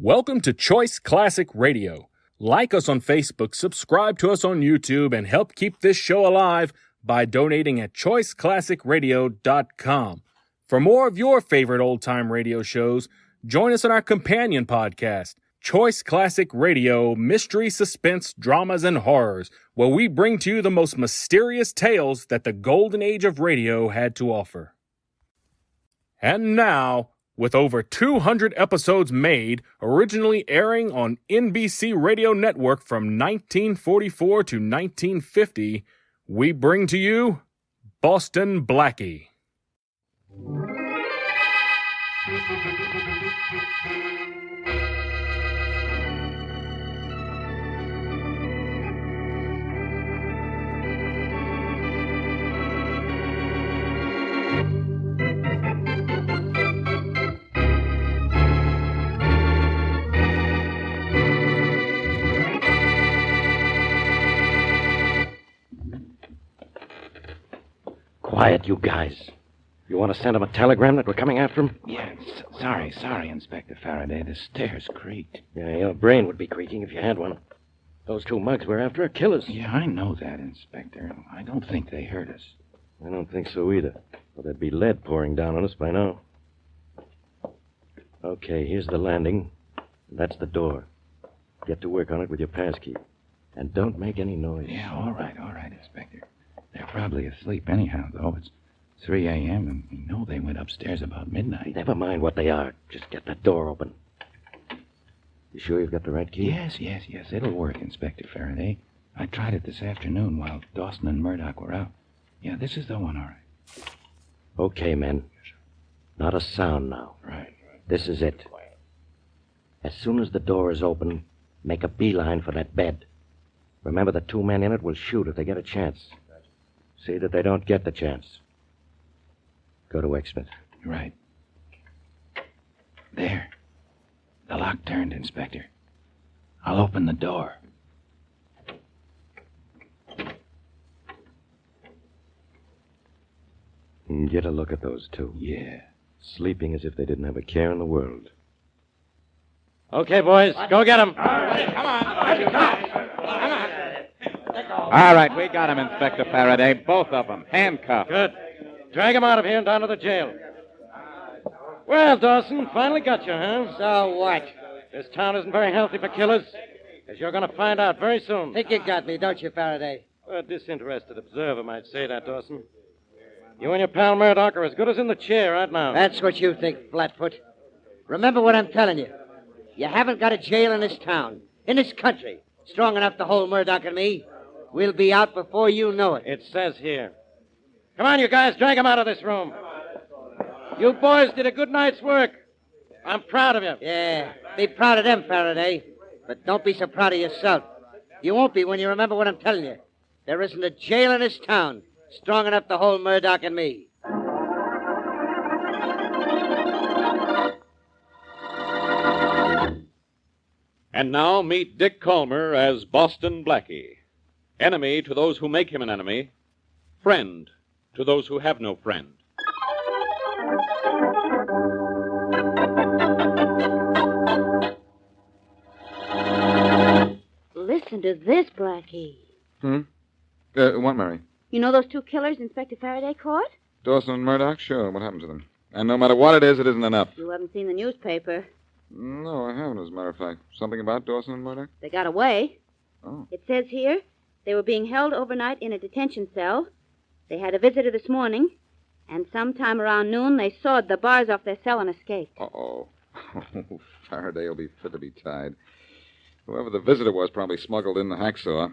Welcome to Choice Classic Radio. Like us on Facebook, subscribe to us on YouTube, and help keep this show alive by donating at choiceclassicradio.com. For more of your favorite old-time radio shows, join us on our companion podcast, Choice Classic Radio, Mystery, Suspense, Dramas, and Horrors, where we bring to you the most mysterious tales that the golden age of radio had to offer. And now, with over 200 episodes made, originally airing on NBC Radio Network from 1944 to 1950, we bring to you Boston Blackie. Quiet, you guys. You want to send him a telegram that we're coming after him? Yeah, sorry, Inspector Faraday. The stairs creaked. Yeah, your brain would be creaking if you had one. Those two mugs we're after are killers. Yeah, I know that, Inspector. I don't think they hurt us. I don't think so either. Well, there'd be lead pouring down on us by now. Okay, here's the landing. That's the door. Get to work on it with your passkey. And don't make any noise. Yeah, all right, Inspector. They're probably asleep anyhow, though. It's 3 a.m., and we know they went upstairs about midnight. Never mind what they are. Just get that door open. You sure you've got the right key? Yes. It'll work, Inspector Faraday. I tried it this afternoon while Dawson and Murdoch were out. Yeah, this is the one, all right. Okay, men. Not a sound now. Right. This is it. As soon as the door is open, make a beeline for that bed. Remember, the two men in it will shoot if they get a chance. See that they don't get the chance. Go to Exmouth. Right. There. The lock turned, Inspector. I'll open the door. Get a look at those two. Yeah. Sleeping as if they didn't have a care in the world. Okay, boys, go get them. All right, we got him, Inspector Faraday. Both of them. Handcuffed. Good. Drag him out of here and down to the jail. Well, Dawson, finally got you, huh? So what? This town isn't very healthy for killers, as you're going to find out very soon. Think you got me, don't you, Faraday? A disinterested observer might say that, Dawson. You and your pal Murdoch are as good as in the chair right now. That's what you think, Flatfoot. Remember what I'm telling you. You haven't got a jail in this town, in this country, strong enough to hold Murdoch and me. We'll be out before you know it. It says here. Come on, you guys, drag him out of this room. You boys did a good night's work. I'm proud of you. Yeah, be proud of them, Faraday. But don't be so proud of yourself. You won't be when you remember what I'm telling you. There isn't a jail in this town strong enough to hold Murdoch and me. And now meet Dick Calmer as Boston Blackie. Enemy to those who make him an enemy. Friend to those who have no friend. Listen to this, Blackie. What, Mary? You know those two killers Inspector Faraday caught? Dawson and Murdoch? Sure. What happened to them? And no matter what it is, it isn't enough. You haven't seen the newspaper. No, I haven't, as a matter of fact. Something about Dawson and Murdoch? They got away. Oh. It says here they were being held overnight in a detention cell. They had a visitor this morning, and sometime around noon they sawed the bars off their cell and escaped. Uh-oh. Faraday will be fit to be tied. Whoever the visitor was probably smuggled in the hacksaw.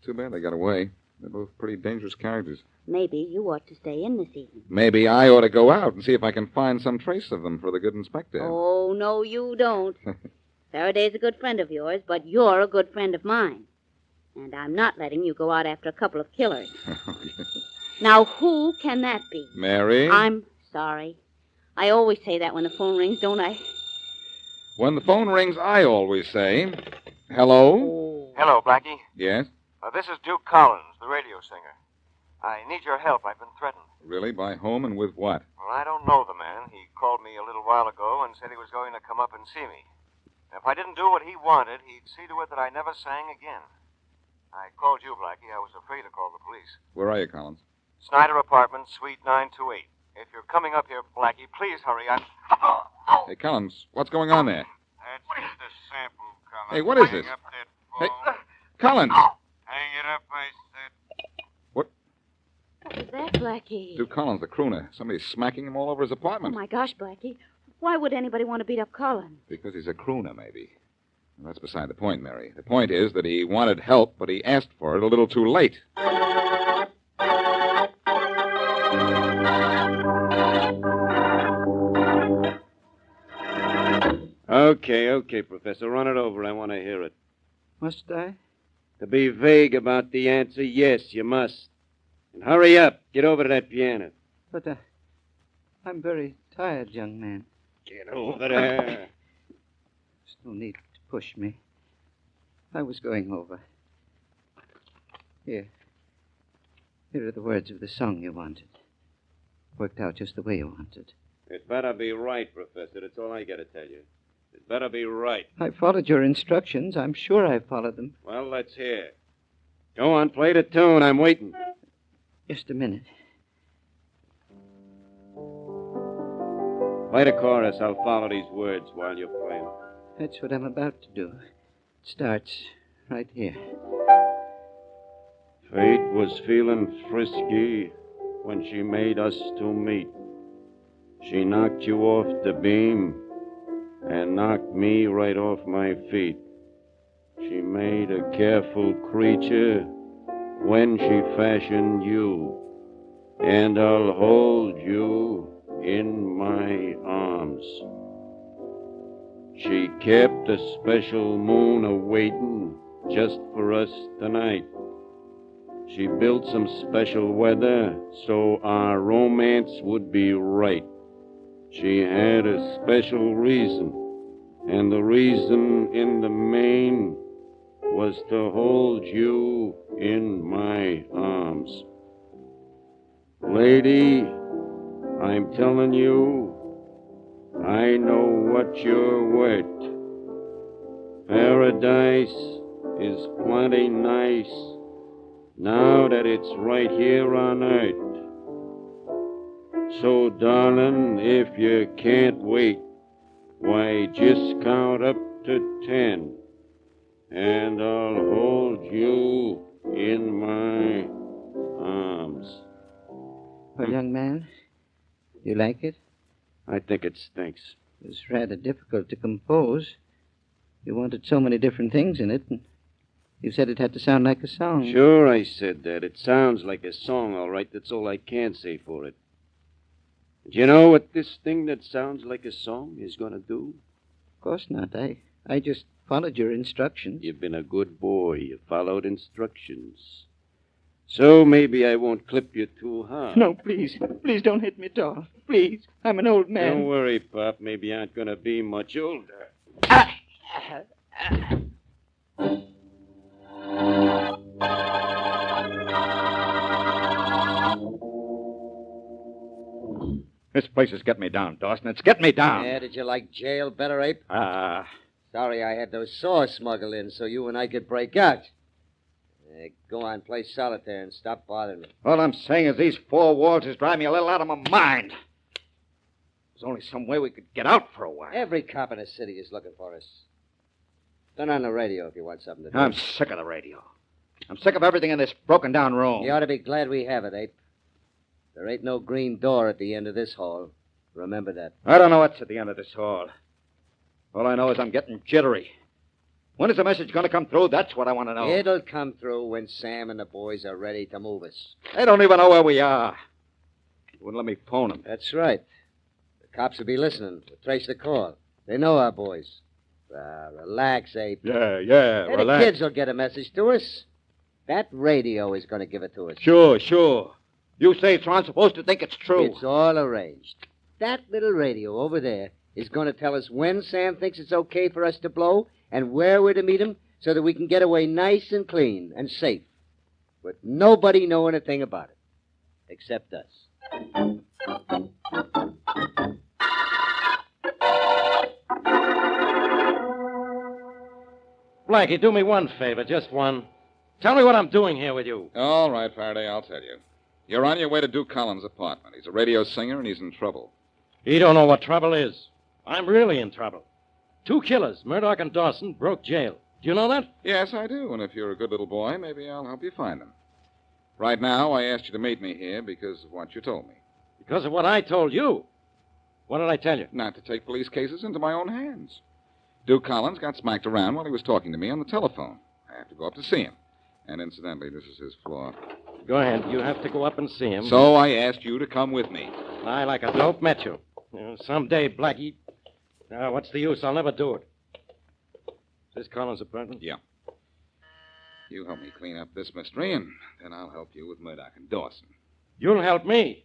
Too bad they got away. They're both pretty dangerous characters. Maybe you ought to stay in this evening. Maybe I ought to go out and see if I can find some trace of them for the good inspector. Oh, no, you don't. Faraday's a good friend of yours, but you're a good friend of mine. And I'm not letting you go out after a couple of killers. Now, who can that be? Mary? I'm sorry. I always say that when the phone rings, don't I? When the phone rings, I always say, hello? Oh. Hello, Blackie. Yes? This is Duke Collins, the radio singer. I need your help. I've been threatened. Really? By whom and with what? Well, I don't know the man. He called me a little while ago and said he was going to come up and see me. If I didn't do what he wanted, he'd see to it that I never sang again. I called you, Blackie. I was afraid to call the police. Where are you, Collins? Snyder Apartment, Suite 928. If you're coming up here, Blackie, please hurry. Hey, Collins, what's going on there? That's just a sample, Collins. Hey, what is this? Hang up that Hey, phone. Collins! Hang it up, I said. What was that, Blackie? Dude, Collins, the crooner. Somebody's smacking him all over his Oh, apartment. my gosh, Blackie. Why would anybody want to beat up Collins? Because he's a crooner, maybe. Well, that's beside the point, Mary. The point is that he wanted help, but he asked for it a little too late. Okay, Professor. Run it over. I want to hear it. Must I? To be vague about the answer, yes, you must. And hurry up. Get over to that piano. But I'm very tired, young man. Get over there. There's no need to push me. I was going over. Here. Here are the words of the song you wanted. Worked out just the way you wanted. It better be right, Professor. That's all I got to tell you. It better be right. I followed your instructions. I'm sure I followed them. Well, let's hear. Go on, play the tune. I'm waiting. Just a minute. Play the chorus. I'll follow these words while you're playing. That's what I'm about to do. It starts right here. Fate was feeling frisky when she made us to meet. She knocked you off the beam and knocked me right off my feet. She made a careful creature when she fashioned you, and I'll hold you in my arms. She kept a special moon a-waiting just for us tonight. She built some special weather so our romance would be right. She had a special reason, and the reason in the main was to hold you in my arms. Lady, I'm telling you, I know what you're worth. Paradise is plenty nice now that it's right here on earth. So, darling, if you can't wait, why, just count up to 10, and I'll hold you in my arms. Well, young man, you like it? I think it stinks. It was rather difficult to compose. You wanted so many different things in it, and you said it had to sound like a song. Sure, I said that. It sounds like a song, all right. That's all I can say for it. Do you know what this thing that sounds like a song is going to do? Of course not. I just followed your instructions. You've been a good boy. You followed instructions. So maybe I won't clip you too hard. No, please. Please don't hit me at all. Please. I'm an old man. Don't worry, Pop. Maybe you aren't going to be much older. This place is getting me down, Dawson. It's getting me down. Yeah, did you like jail better, Ape? Sorry I had those saws smuggled in so you and I could break out. Go on, play solitaire and stop bothering me. All I'm saying is these four walls is driving me a little out of my mind. There's only some way we could get out for a while. Every cop in the city is looking for us. Turn on the radio if you want something to do. I'm sick of the radio. I'm sick of everything in this broken-down room. You ought to be glad we have it, Ape. There ain't no green door at the end of this hall. Remember that. I don't know what's at the end of this hall. All I know is I'm getting jittery. When is the message going to come through? That's what I want to know. It'll come through when Sam and the boys are ready to move us. They don't even know where we are. They wouldn't let me phone them. That's right. The cops will be listening to trace the call. They know our boys. Relax, Ape. Yeah, Hey, relax. the kids will get a message to us. That radio is going to give it to us. Sure. You say so, I'm supposed to think it's true. It's all arranged. That little radio over there is going to tell us when Sam thinks it's okay for us to blow and where we're to meet him so that we can get away nice and clean and safe with nobody knowing a thing about it except us. Blackie, do me one favor, just one. Tell me what I'm doing here with you. All right, Faraday, I'll tell you. You're on your way to Duke Collins' apartment. He's a radio singer, and he's in trouble. You don't know what trouble is. I'm really in trouble. 2 killers, Murdoch and Dawson, broke jail. Do you know that? Yes, I do, and if you're a good little boy, maybe I'll help you find them. Right now, I asked you to meet me here because of what you told me. Because of what I told you. What did I tell you? Not to take police cases into my own hands. Duke Collins got smacked around while he was talking to me on the telephone. I have to go up to see him. And incidentally, this is his floor. Go ahead. You have to go up and see him. So I asked you to come with me. I, like a dope, met you. Someday, Blackie. What's the use? I'll never do it. Is this Collins' apartment? Yeah. You help me clean up this mystery, and then I'll help you with Murdoch and Dawson. You'll help me?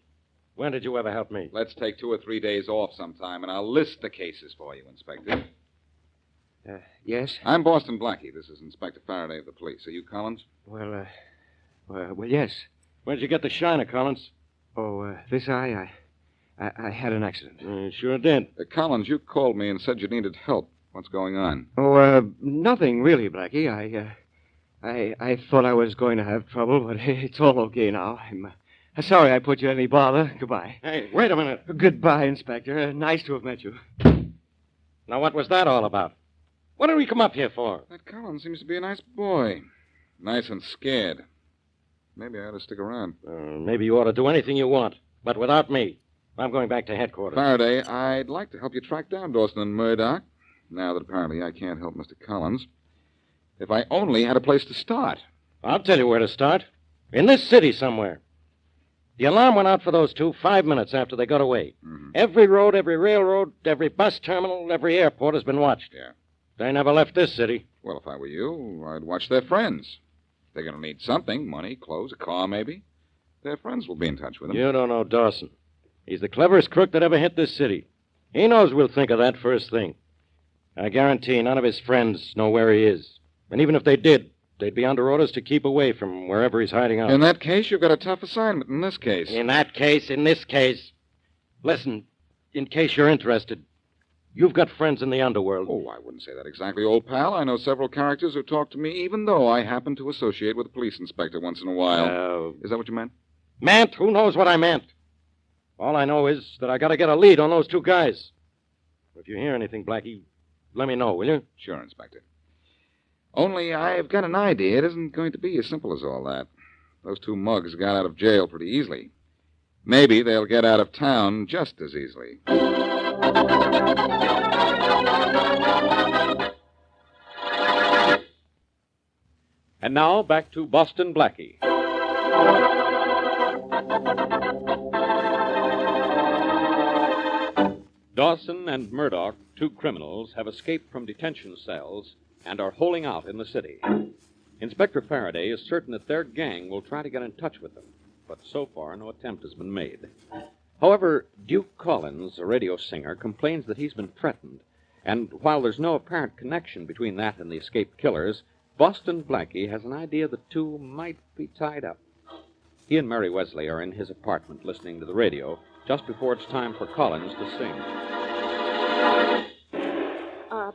When did you ever help me? Let's take 2 or 3 days off sometime, and I'll list the cases for you, Inspector. Yes? I'm Boston Blackie. This is Inspector Faraday of the police. Are you Collins? Well, yes. Where'd you get the shiner, Collins? Oh, this eye, I had an accident. Sure did. Collins, you called me and said you needed help. What's going on? Oh, nothing really, Blackie. I thought I was going to have trouble, but it's all okay now. I'm sorry I put you any bother. Goodbye. Hey, wait a minute. Goodbye, Inspector. Nice to have met you. Now, what was that all about? What did we come up here for? That Collins seems to be a nice boy. Nice and scared. Maybe I ought to stick around. Maybe you ought to do anything you want, but without me. I'm going back to headquarters. Faraday, I'd like to help you track down Dawson and Murdoch, now that apparently I can't help Mr. Collins. If I only had a place to start. I'll tell you where to start. In this city somewhere. The alarm went out for those 2 5 minutes after they got away. Mm-hmm. Every road, every railroad, every bus terminal, every airport has been watched. Yeah. They never left this city. Well, if I were you, I'd watch their friends. They're going to need something. Money, clothes, a car, maybe. Their friends will be in touch with them. You don't know Dawson. He's the cleverest crook that ever hit this city. He knows we'll think of that first thing. I guarantee none of his friends know where he is. And even if they did, they'd be under orders to keep away from wherever he's hiding out. In that case, you've got a tough assignment in this case. In this case. Listen, in case you're interested, you've got friends in the underworld. Oh, I wouldn't say that exactly, old pal. I know several characters who talk to me, even though I happen to associate with a police inspector once in a while. Is that what you meant? Meant? Who knows what I meant? All I know is that I got to get a lead on those 2 guys. If you hear anything, Blackie, let me know, will you? Sure, Inspector. Only I've got an idea. It isn't going to be as simple as all that. Those 2 mugs got out of jail pretty easily. Maybe they'll get out of town just as easily. And now, back to Boston Blackie. Dawson and Murdoch, 2 criminals, have escaped from detention cells and are holing out in the city. Inspector Faraday is certain that their gang will try to get in touch with them, but so far no attempt has been made. However, Duke Collins, a radio singer, complains that he's been threatened, and while there's no apparent connection between that and the escaped killers, Boston Blackie has an idea the 2 might be tied up. He and Mary Wesley are in his apartment listening to the radio just before it's time for Collins to sing.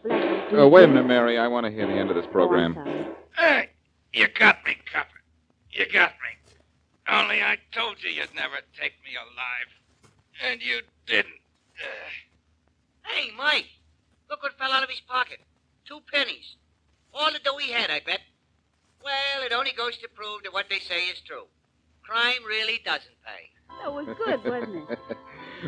Blackie. Wait a minute, Mary. I want to hear the end of this program. Oh, I'm sorry. Hey, you got me, copper. You got me. Only I told you you'd never take me alive. And you didn't. Hey, Mike. Look what fell out of his pocket. 2 pennies. All the dough he had, I bet. Well, it only goes to prove that what they say is true. Crime really doesn't pay. That was good, wasn't it?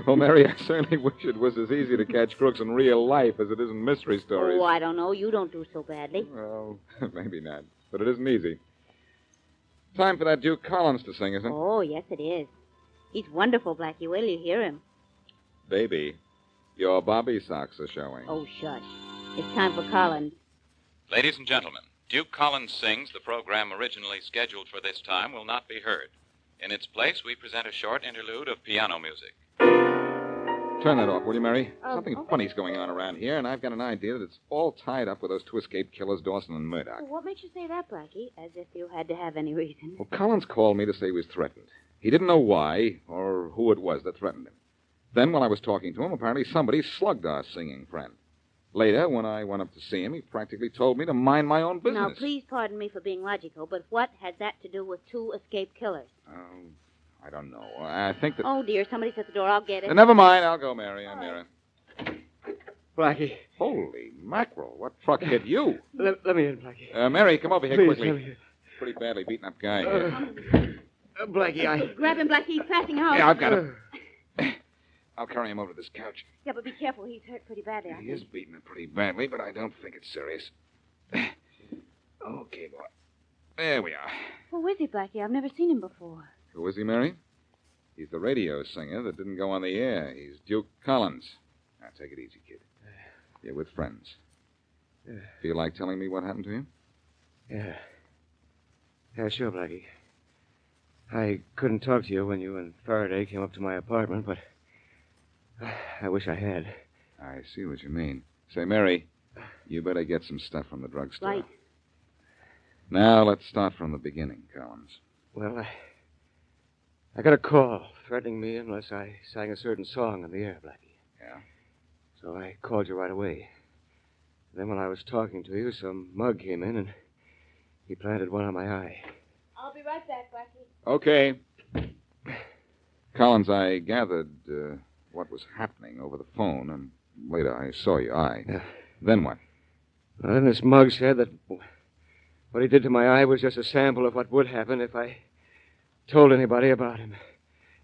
Well, Mary, I certainly wish it was as easy to catch crooks in real life as it is in mystery stories. Oh, I don't know. You don't do so badly. Well, maybe not. But it isn't easy. Time for that Duke Collins to sing, isn't it? Oh, yes, it is. He's wonderful, Blackie. Will you hear him? Baby, your bobby socks are showing. Oh, shush. It's time for Collins. Ladies and gentlemen, Duke Collins Sings, the program originally scheduled for this time, will not be heard. In its place, we present a short interlude of piano music. Turn that off, will you, Mary? Something okay. funny's going on around here, and I've got an idea that it's all tied up with those 2 escaped killers, Dawson and Murdoch. Well, what makes you say that, Blackie? As if you had to have any reason. Well, Collins called me to say he was threatened. He didn't know why or who it was that threatened him. Then, while I was talking to him, apparently somebody slugged our singing friend. Later, when I went up to see him, he practically told me to mind my own business. Now, please pardon me for being logical, but what has that to do with two escaped killers? I don't know. I think that... Oh, dear, somebody's at the door. I'll get it. Never mind. I'll go, Mary. I'm nearer. Blackie. Holy mackerel. What truck hit you? Let me in, Blackie. Mary, come over here Please, quickly. let me in. Pretty badly beaten up guy here. Blackie, I... Grab him, Blackie. He's passing out. Yeah, I've got him. I'll carry him over to this couch. Yeah, but be careful. He's hurt pretty badly, I He think. is beaten up pretty badly, but I don't think it's serious. Okay, boy. There we are. Who is he, Blackie? I've never seen him before. Who is he, Mary? He's the radio singer that didn't go on the air. He's Duke Collins. Now, take it easy, kid. You're with friends. Feel like telling me what happened to you? Yeah. Yeah, sure, Blackie. I couldn't talk to you when you and Faraday came up to my apartment, but I wish I had. I see what you mean. Say, Mary, you better get some stuff from the drugstore. Right. Now, let's start from the beginning, Collins. Well, I got a call threatening me unless I sang a certain song on the air, Blackie. Yeah? So I called you right away. Then when I was talking to you, some mug came in and he planted one on my eye. I'll be right back, Blackie. Okay. Collins, I gathered what was happening over the phone, and later I saw your eye. Yeah. Then what? Well, then this mug said that what he did to my eye was just a sample of what would happen if I told anybody about him.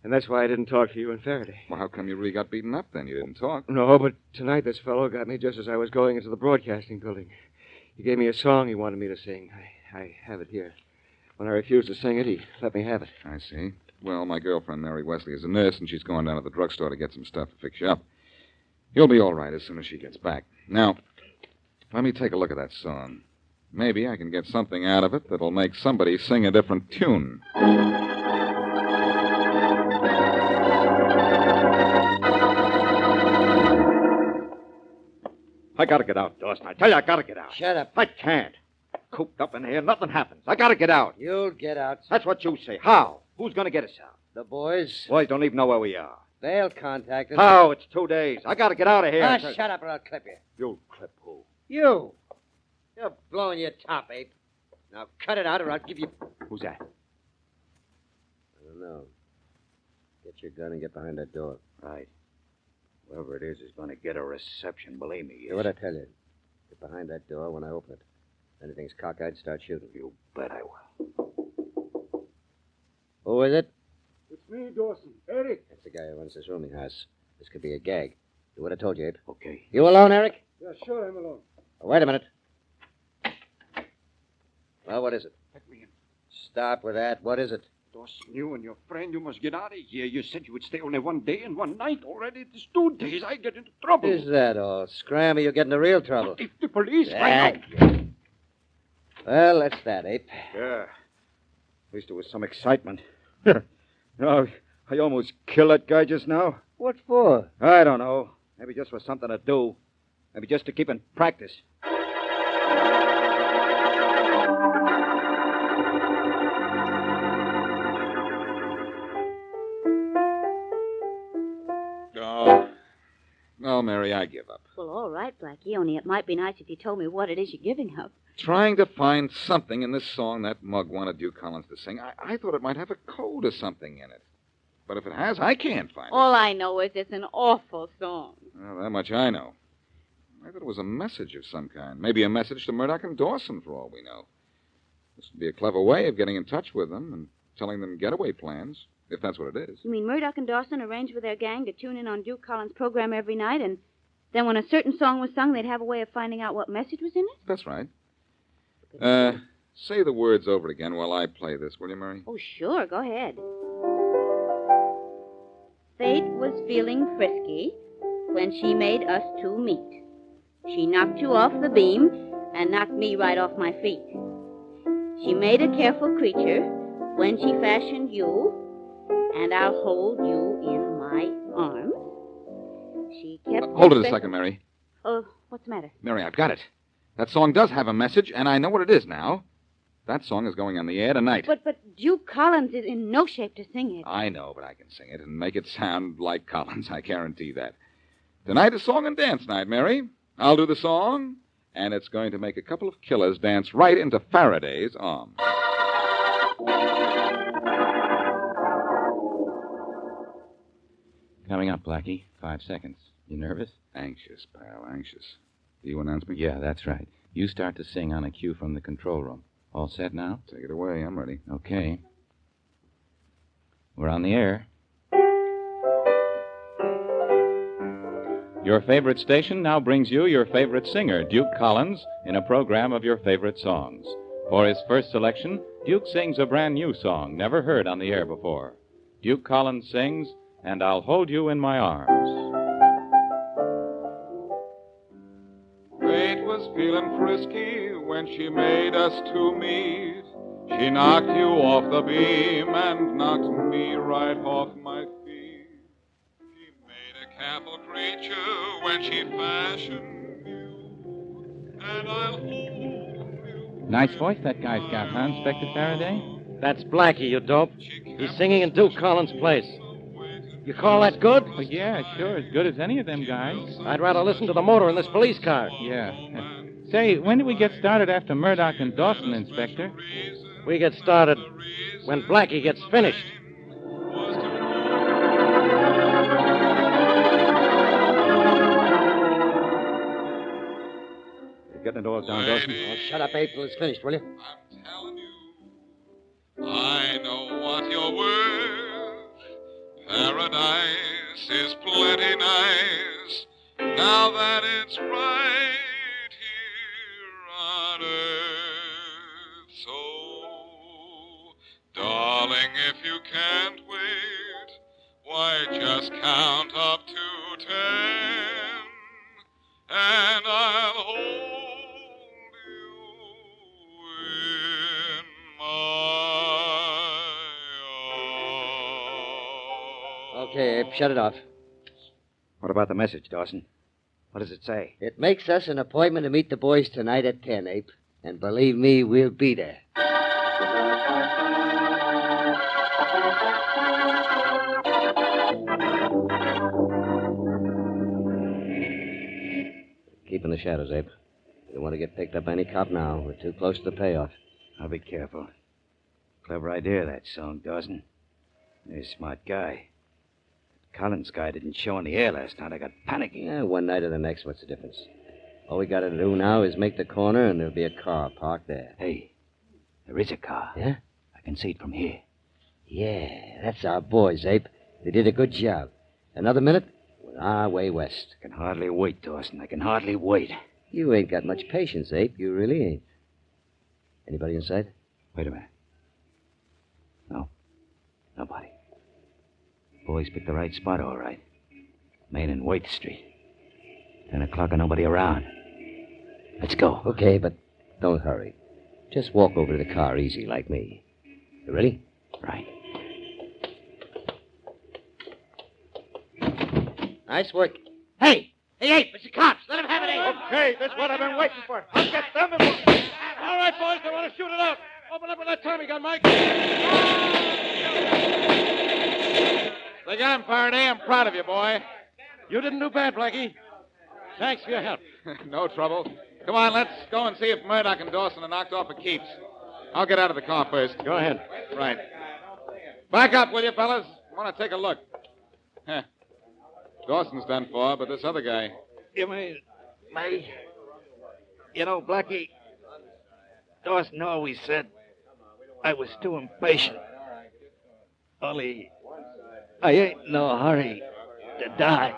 And that's why I didn't talk to you and Faraday. Well, how come you really got beaten up then? You didn't talk. No, but tonight this fellow got me just as I was going into the broadcasting building. He gave me a song he wanted me to sing. I have it here. When I refused to sing it, he let me have it. I see. Well, my girlfriend, Mary Wesley, is a nurse, and she's going down to the drugstore to get some stuff to fix you up. You'll be all right as soon as she gets back. Now, let me take a look at that song. Maybe I can get something out of it that'll make somebody sing a different tune. I gotta get out, Dawson. I tell you, I gotta get out. Shut up. I can't. Cooped up in here, nothing happens. I gotta get out. You'll get out. That's what you say. How? Who's gonna get us out? The boys. Boys don't even know where we are. They'll contact us. How? It's 2 days. I gotta get out of here. Shut up or I'll clip you. You'll clip who? You. You're blowing your top, Ape. Now cut it out or I'll give you... Who's that? I don't know. Get your gun and get behind that door. Right. Whoever it is gonna get a reception, believe me. Do what I tell you. Get behind that door when I open it. If anything's cockeyed, start shooting. You bet I will. Who is it? It's me, Dawson. Eric. That's the guy who runs this rooming house. This could be a gag. Do what I told you, Abe. Okay. You alone, Eric? Yeah, sure, I'm alone. Oh, wait a minute. Well, what is it? Let me in. Stop with that. What is it? Dawson, you and your friend, you must get out of here. You said you would stay only 1 day and 1 night. Already it's 2 days. I get into trouble. Is that all? Scram or you'll get into real trouble. If the police Ah. find out. Well, that's that, Ape. Yeah. At least there was some excitement. No, I almost killed that guy just now. What for? I don't know. Maybe just for something to do. Maybe just to keep in practice. Oh, Mary, I give up. Well, all right, Blackie, only it might be nice if you told me what it is you're giving up. Trying to find something in this song that mug wanted Duke Collins to sing. I thought it might have a code or something in it. But if it has, I can't find it. All I know is it's an awful song. Well, that much I know. I thought it was a message of some kind. Maybe a message to Murdoch and Dawson, for all we know. This would be a clever way of getting in touch with them and telling them getaway plans, if that's what it is. You mean Murdoch and Dawson arranged with their gang to tune in on Duke Collins' program every night, and then when a certain song was sung, they'd have a way of finding out what message was in it? That's right. Say the words over again while I play this, will you, Mary? Oh, sure. Go ahead. Fate was feeling frisky when she made us two meet. She knocked you off the beam and knocked me right off my feet. She made a careful creature when she fashioned you, and I'll hold you in my arms. She kept... Hold it a second, Mary. Oh, what's the matter? Mary, I've got it. That song does have a message, and I know what it is now. That song is going on the air tonight. But Duke Collins is in no shape to sing it. I know, but I can sing it and make it sound like Collins. I guarantee that. Tonight is song and dance night, Mary. I'll do the song, and it's going to make a couple of killers dance right into Faraday's arms. Coming up, Blackie. 5 seconds. You nervous? Anxious, pal, anxious. Do you announce me? Yeah, that's right. You start to sing on a cue from the control room. All set now? Take it away. I'm ready. Okay. We're on the air. Your favorite station now brings you your favorite singer, Duke Collins, in a program of your favorite songs. For his first selection, Duke sings a brand new song never heard on the air before. Duke Collins sings, "And I'll Hold You in My Arms." Fate was feeling frisky when she made us two meet. She knocked you off the beam and knocked me right off my feet. She made a careful creature when she fashioned you, and I'll hold you. Nice voice that guy's got, huh, Inspector Faraday? That's Blackie, you dope. He's singing in Duke Collins' place. You call that good? Well, yeah, sure, as good as any of them guys. I'd rather listen to the motor in this police car. Yeah. Say, when do we get started after Murdoch and Dawson, Inspector? We get started when Blackie gets finished. You're getting it all down, Dawson. Oh, shut up, Abe, till it's finished, will you? I'm telling you, I know what you're worth. Paradise is plenty nice, now that it's right here on earth. So, darling, if you can't wait, why just count up to 10, and I'll hold you in my... Okay, Abe, shut it off. What about the message, Dawson? What does it say? It makes us an appointment to meet the boys tonight at 10, Abe. And believe me, we'll be there. Keep in the shadows, Abe. You don't want to get picked up by any cop now. We're too close to the payoff. I'll be careful. Clever idea, that song, Dawson. You're a smart guy. Collins guy didn't show in the air last night. I got panicky. Yeah, one night or the next, what's the difference? All we got to do now is make the corner, and there'll be a car parked there. Hey, there is a car. Yeah? I can see it from here. Yeah, that's our boys, Abe. They did a good job. Another minute, we're our way west. I can hardly wait, Dawson. I can hardly wait. You ain't got much patience, Abe. You really ain't. Anybody in sight? Wait a minute. No. Nobody. Boys picked the right spot, all right. Main and Waite Street. 10 o'clock and nobody around. Let's go. Okay, but don't hurry. Just walk over to the car easy like me. You ready? Right. Nice work. Hey! Hey, Abe, it's the cops. Let them have it, Abe. Okay, that's what I've been waiting for. I'll get them and... All right, boys, they want to shoot it out. Open up with that Tommy gun, Mike. They got him, Faraday. I'm proud of you, boy. You didn't do bad, Blackie. Thanks for your help. No trouble. Come on, let's go and see if Murdoch and Dawson are knocked off for keeps. I'll get out of the car first. Go ahead. Right. Back up, will you, fellas? I want to take a look. Huh. Dawson's done for, but this other guy... You mean me? You know, Blackie, Dawson always said I was too impatient. Only I ain't in no hurry to die.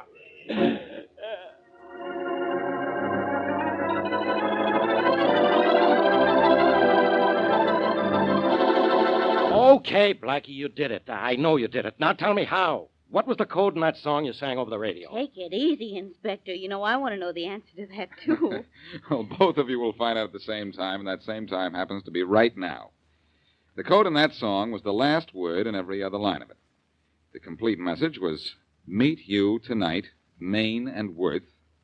Okay, Blackie, you did it. I know you did it. Now tell me how. What was the code in that song you sang over the radio? Take it easy, Inspector. You know, I want to know the answer to that, too. Well, both of you will find out at the same time, and that same time happens to be right now. The code in that song was the last word in every other line of it. The complete message was, meet you tonight, Main and Worth,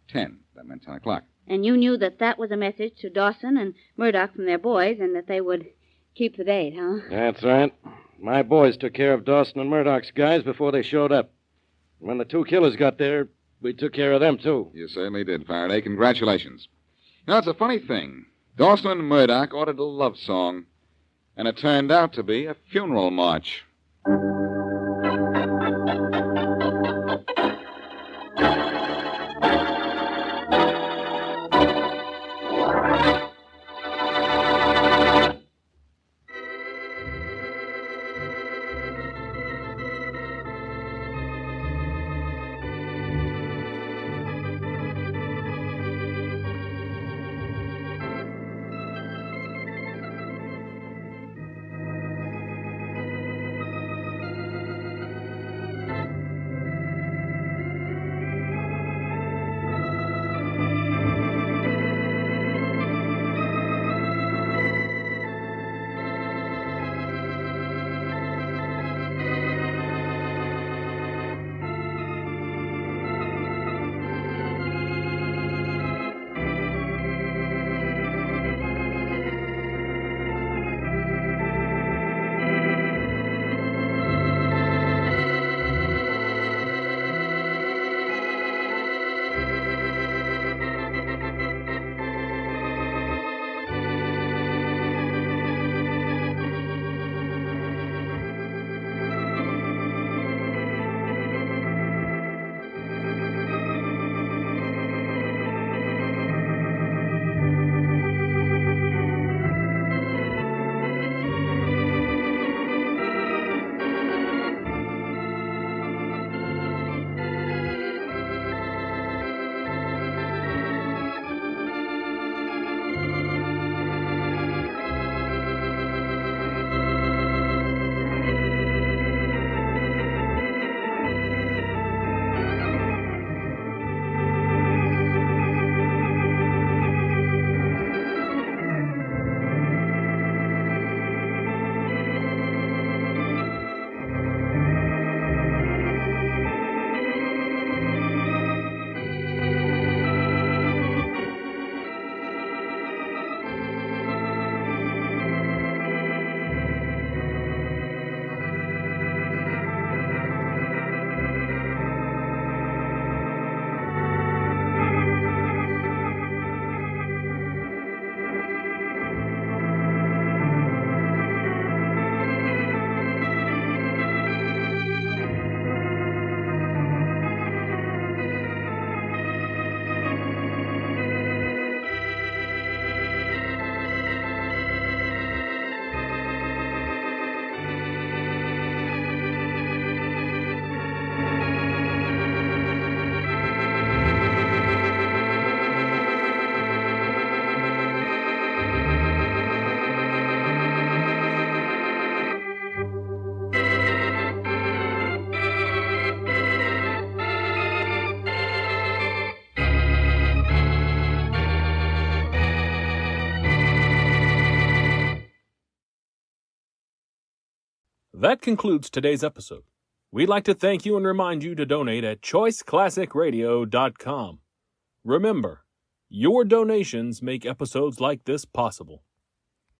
10. That meant 10 o'clock. And you knew that that was a message to Dawson and Murdoch from their boys, and that they would keep the date, huh? That's right. My boys took care of Dawson and Murdoch's guys before they showed up. When the two killers got there, We took care of them, too. You certainly did, Faraday. Congratulations. Now, it's a funny thing. Dawson and Murdoch ordered a love song, and it turned out to be a funeral march. That concludes today's episode. We'd like to thank you and remind you to donate at choiceclassicradio.com. Remember, your donations make episodes like this possible.